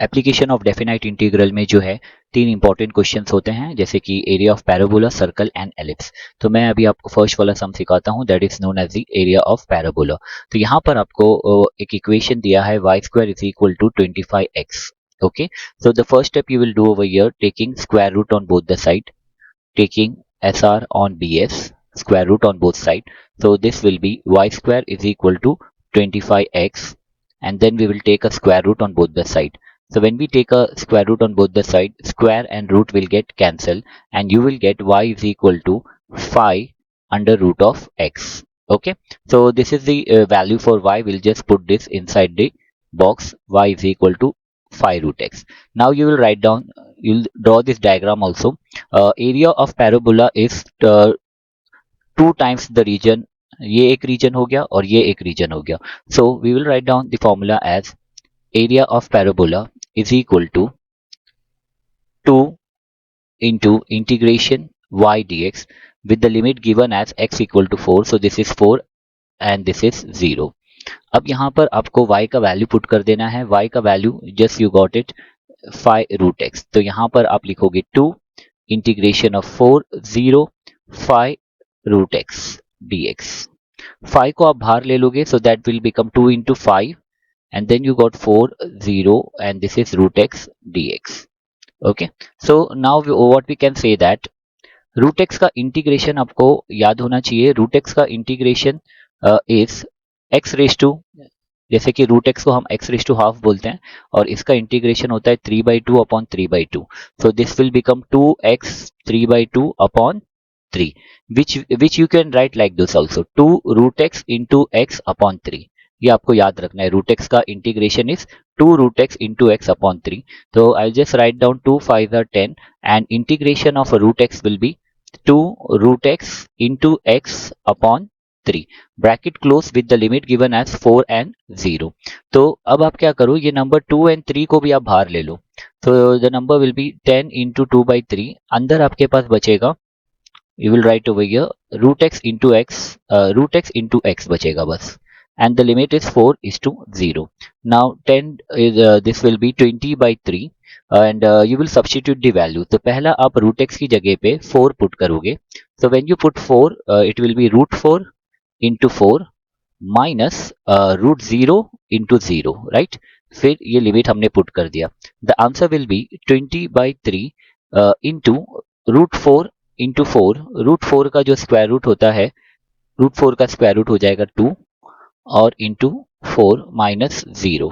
Application of definite integral में जो है 3 इंपॉर्टेंट क्वेश्चंस होते हैं, जैसे कि area of parabola, circle and ellipse. तो मैं अभी आपको फर्स्ट वाला सम सिखाता हूं, that is known as the area of parabola. तो यहाँ पर आपको एक इक्वेशन दिया है y square is equal to 25x. Okay, so the first step you will do over here, taking square root on both the side, taking SR on BS, square root on both side. So this will be y square is equal to 25x, and then we will take a square root on both the side. So when we take a square root on both the side, square and root will get cancelled, and you will get y is equal to 5 under root of x. Okay, so this is the value for y. We'll just put this inside the box, y is equal to 5 root x. Now you will write down, you'll draw this diagram also. Area of parabola is 2 times the region. ये एक reason हो गया और ये एक reason हो गया. So we will write down the formula as area of parabola is equal to 2 into integration y dx with the limit given as x equal to 4. So this is 4 and this is 0. अब यहाँ पर आपको y का value put कर देना है. y का value just you got it 5 root x. तो यहाँ पर आप लिखोगे 2 integration of 4 0 5 root x dx. 5 को आप बाहर ले लोगे, so that will become 2 into 5, and then you got 4 0 and this is root x dx. Okay, so now what we can say that root x का इंटीग्रेशन आपको याद होना चाहिए. root x का integration is x raise to, जैसे कि root x को हम x रेज टू हाफ बोलते हैं, और इसका इंटीग्रेशन होता है 3/2 upon 3/2. So this will become 2x 3/2 upon 3, which you can write like this also, 2 root x into x upon 3. ये आपको याद रखना है. रूट x का integration is 2 root x into x upon 3. तो I just write down 2 5 are 10 and integration of root x will be 2 root x into x upon 3, bracket close with the limit given as 4 and 0. तो अब आप क्या करो, ये number 2 and 3 को भी आप बाहर ले लो. तो the number will be 10 into 2/3. अंदर आपके पास बचेगा, you will write over here root x into x बचेगा बस, and the limit is 4 is to 0. Now 10 is this will be 20/3, and you will substitute the value. तो पहला आप root x की जगह पे 4 पुट करोगे. So when you put 4, it will be root 4 into 4 minus root 0 into 0, right? फिर ये limit हमने पुट कर दिया. The answer will be 20/3 into root 4 into 4. Root 4 का जो स्क्वायर रूट होता है, रूट 4 का स्क्वायर रूट हो जाएगा 2 और into 4 minus 0.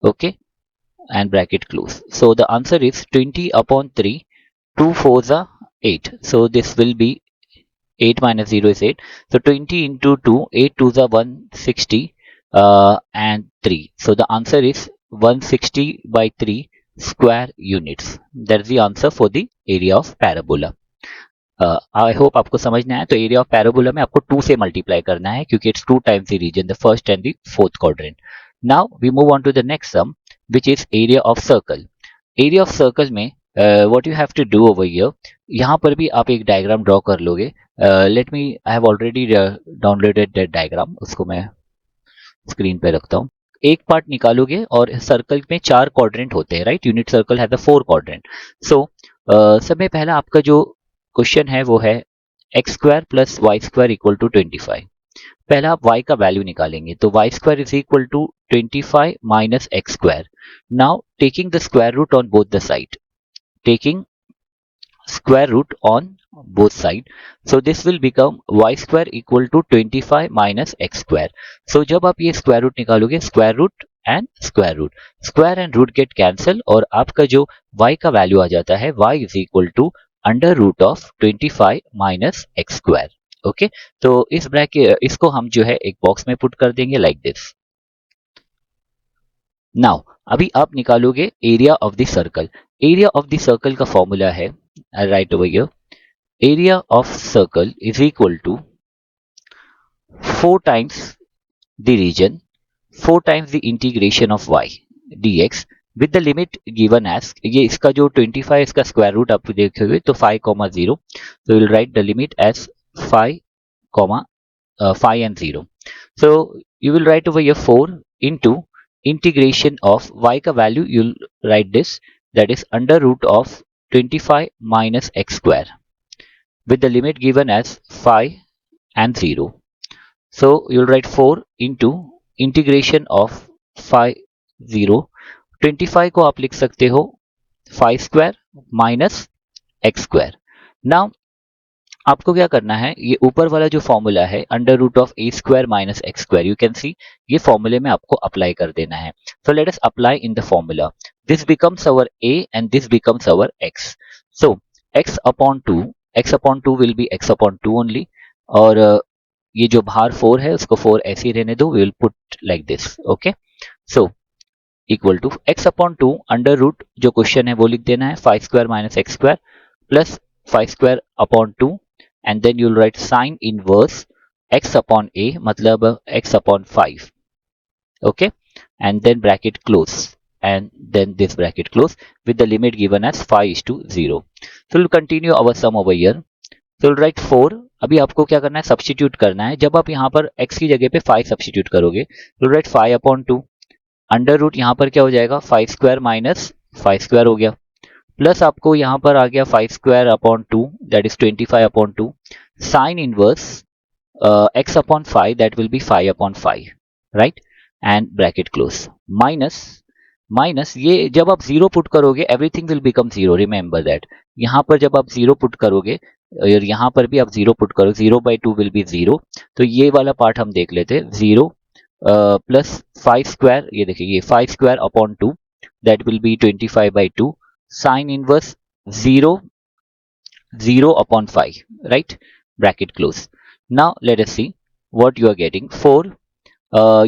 Okay, and bracket close. So the answer is 20/3. 2 4s are 8. So this will be 8 minus 0 is 8. So 20 into 2, 8 2s are 160 and 3. So the answer is 160/3 square units. That's the answer for the area of parabola. I hope आपको समझ में आया. तो area of parabola में आपको 2 से multiply करना है, क्योंकि it's 2 times the region, the first and the fourth quadrant. Now we move on to the next sum, which is area of circle. Area of circle में what you have to do over here, यहाँ पर भी आप एक diagram draw कर लोगे. Let me, I have already downloaded that diagram, उसको मैं स्क्रीन पे रखता हूँ. एक पार्ट निकालोगे और सर्कल में 4 क्वाड्रेंट होते हैं, right? Unit circle has a 4 quadrant. So सब में पहला आपका जो क्वेश्चन है वो है x square plus y square equal to 25. पहला आप y का वैल्यू निकालेंगे, तो y square is equal to 25 minus x square. Now taking the square root on both the side, taking square root on both side, so this will become y square equal to 25 minus x square. So जब आप ये square root निकालोगे, square root and root get cancel, और आपका जो y का value आ जाता है, y is equal to under root of 25 minus x square. Okay, तो इस ब्रैकेट इसको हम जो है एक बॉक्स में पुट कर देंगे लाइक दिस. नाउ अभी आप निकालोगे area of the circle. Area of the circle का फॉर्मूला है, I write over here, area of circle is equal to 4 times the region, 4 times the integration of y dx with the limit given as, ये इसका जो 25 इसका square root आप देखोगे तो 5,0, so we'll write the limit as 5, 5 and 0. So you will write over here 4 into integration of y का value you'll write this, that is under root of 25 minus x square with the limit given as 5 and 0. So you'll write 4 into integration of 5 0. 25 को आप लिख सकते हो 5 square minus x square. Now आपको क्या करना है, ये ऊपर वाला जो फॉर्मूला है under root of a square minus x square, you can see ये फॉर्मूले में आपको अप्लाई कर देना है. So let us apply in the formula. This becomes our a and this becomes our x. So x upon 2 will be x upon 2 only, और ये जो बाहर 4 है उसको 4 ऐसे ही रहने दो, we will put like this. Okay, so equal to x upon 2 under root जो क्वेश्चन है वो लिख देना है 5 square minus x square plus 5 square upon 2, and then you'll write sine inverse x upon a, मतलब x upon 5. Okay, and then bracket close, and then this bracket close with the limit given as 5 is to 0. So we'll continue our sum over here. So we'll write 4. अभी आपको क्या करना है, substitute करना है. जब आप यहाँ पर x की जगह पे 5 सब्स्टिट्यूट करोगे, we'll write 5 upon 2 under root यहाँ पर क्या हो जाएगा 5 स्क्वायर माइनस 5 स्क्वायर हो गया, प्लस आपको यहां पर आ गया 5 square upon 2 that is 25 upon 2 sine inverse x upon 5 that will be 5 upon 5, right, and bracket close minus ये जब आप 0 पुट करोगे everything will become 0, remember that. यहां पर जब आप 0 पुट करोगे और यहां पर भी आप 0 पुट करो, 0/2 विल बी 0. तो ये वाला पार्ट हम देख लेते हैं. 0 प्लस 5 स्क्वायर, ये देखिए ये 5 square upon 2 that will be 25/2 sin inverse 0 upon 5, right, bracket close. Now let us see what you are getting. 4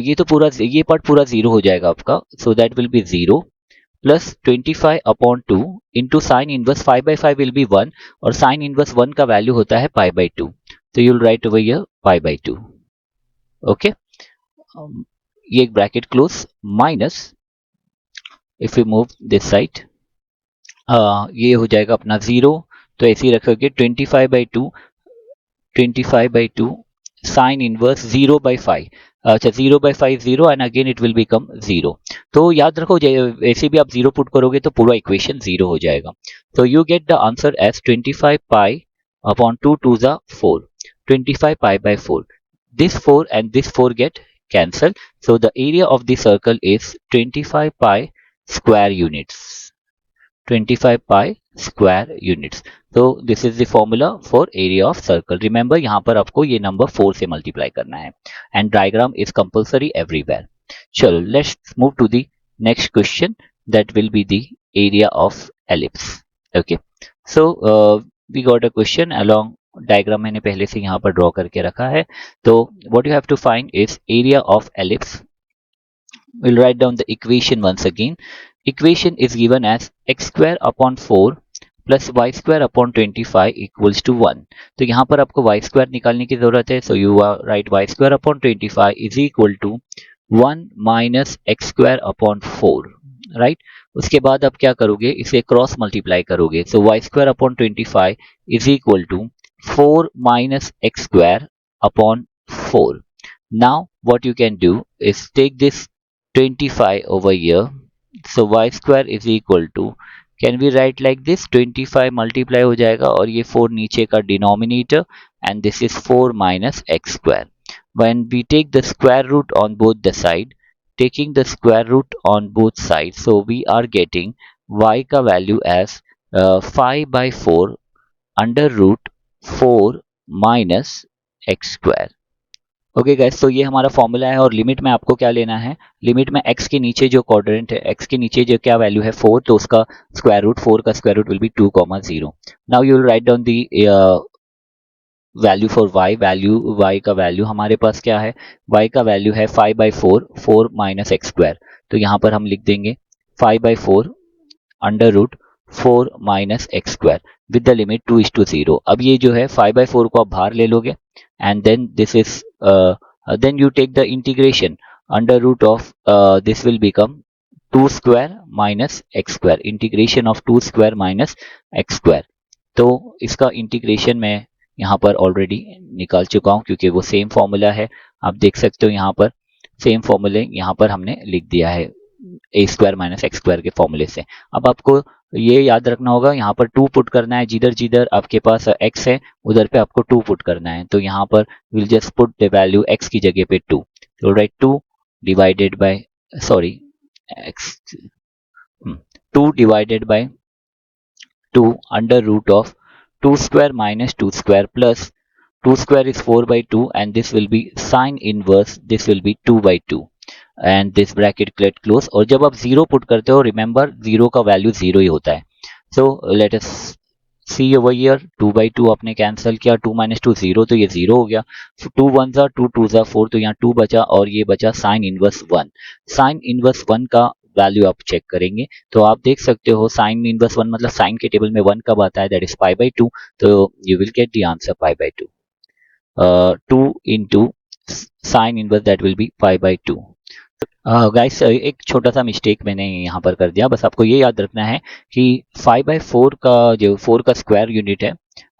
ये तो पूरा ये पार्ट पूरा 0 हो जाएगा आपका, so that will be 0 plus 25 upon 2 into sin inverse 5/5 will be 1, और sin inverse 1 का वैल्यू होता है pi/2, तो you'll write over here pi/2. okay, ये एक bracket close minus if we move this side, ये हो जाएगा अपना 0, तो ऐसे ही रखोगे 25/2 साइन इनवर्स 0/5. अच्छा 0/5 0 and again it will become 0. तो याद रखो ऐसे भी आप 0 पुट करोगे तो पूरा इक्वेशन 0 हो जाएगा. तो you get the answer as 25 pi upon 2 2 ज़ा 4, 25 pi/4. This 4 and this 4 get cancelled. So the area of the circle is 25 pi square units. 25 pi square units. So this is the formula for area of circle. Remember यहाँ पर आपको ये number 4 से multiply करना है, and diagram is compulsory everywhere. चलो let's move to the next question, that will be the area of ellipse. Okay, so we got a question along diagram मैंने पहले से यहाँ पर ड्रॉ करके रखा है. तो what you have to find is area of ellipse. We'll write down the equation once again. Equation is given as x square upon 4 plus y square upon 25 equals to 1. तो यहाँ पर आपको y square निकालने की जरूरत है. So you write y square upon 25 is equal to 1 minus x square upon 4, right? उसके बाद आप क्या करोगे, इसे क्रॉस मल्टीप्लाई करोगे. So y square upon 25 is equal to 4 minus x square upon 4. Now what you can do is take this 25 over here. So y square is equal to, can we write like this, 25 multiply हो जाएगा और ये 4 नीचे का denominator, and this is 4 minus x square. When we take the square root on both the side, taking the square root on both sides, so we are getting y का value as 5/4 under root 4 minus x square. Okay guys, तो ये हमारा formula है, और limit में आपको क्या लेना है, लिमिट में x के नीचे जो क्वाड्रेंट है, x के नीचे जो क्या वैल्यू है 4, तो उसका स्क्वायर रूट, 4 का square root will be 2,0. Now you will write down the value for y. Value y का वैल्यू हमारे पास क्या है, y का वैल्यू है 5/4 4 माइनस एक्स स्क्वायर. तो यहाँ पर हम लिख देंगे 5/4 under root 4 minus x square with the limit 2:0. अब ये जो है 5/4 को आप बाहर ले लोगे, and then this is then you take the integration under root of this will become 2 square minus x square, integration of 2 square minus x square. तो इसका इंटीग्रेशन मैं यहाँ पर ऑलरेडी निकाल चुका हूँ क्योंकि वो सेम फॉर्मूला है. आप देख सकते हो यहाँ पर सेम फॉर्मूले यहाँ पर हमने लिख दिया है ए स्क्वायर माइनस एक्स स्क्वायर के फॉर्मूले से। अब आपको ये याद रखना होगा, यहाँ पर 2 पुट करना है, जिधर जिधर आपके पास x है उधर पे आपको 2 पुट करना है। तो यहाँ पर will just put the value x की जगह पे 2, तो right 2 divided by sorry x 2 divided by 2 under root of 2 square minus 2 square plus 2 square is 4 by 2 and this will be sine inverse, this will be 2 by 2 and this bracket get close। और जब आप 0 put करते हो remember 0 का value 0 ही होता है। So let us see over here 2 by 2 आपने कैंसिल किया, 2 minus 2 0, तो ये 0 हो गया। 2 1 जा 2 2 जा 4, तो यहाँ 2 बचा और ये बचा साइन इनवर्स 1। साइन इनवर्स 1 का वैल्यू आप चेक करेंगे तो आप देख सकते हो साइन इनवर्स 1 मतलब साइन के टेबल में 1 कब आता है, दैट इज पाई बाई 2, तो you will get the answer pi by 2। 2 into sine inverse that will be pi by 2। Guys एक छोटा सा मिस्टेक मैंने यहाँ पर कर दिया, बस आपको ये याद रखना है कि 5/4 का जो 4 का स्क्वायर यूनिट है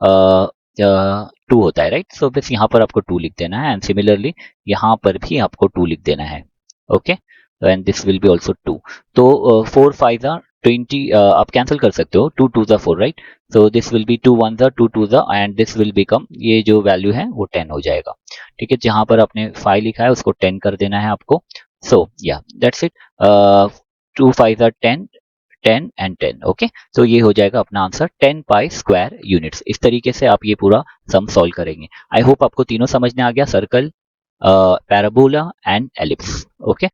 2 होता है, राइट। सो बस यहाँ पर आपको 2 लिख देना है एंड सिमिलरली यहाँ पर भी आपको 2 लिख देना है, okay. And this will be also 2। तो 4 5 जा 20, आप कैंसिल कर सकते हो, 2 2 जा 4, right. So this will be 2 1 जा 2 2 जा एंड दिस विल बिकम, ये जो वैल्यू है वो 10 हो जाएगा, ठीक है। जहां पर आपने 5 लिखा है उसको 10 कर देना है आपको। सो या दैट्स इट, 2 5 जा 10 10 एंड 10, ओके। तो ये हो जाएगा अपना आंसर 10 पाई स्क्वायर यूनिट्स। इस तरीके से आप ये पूरा सम सॉल्व करेंगे। आई होप आपको तीनों समझ में आ गया, circle, parabola and ellipse, okay.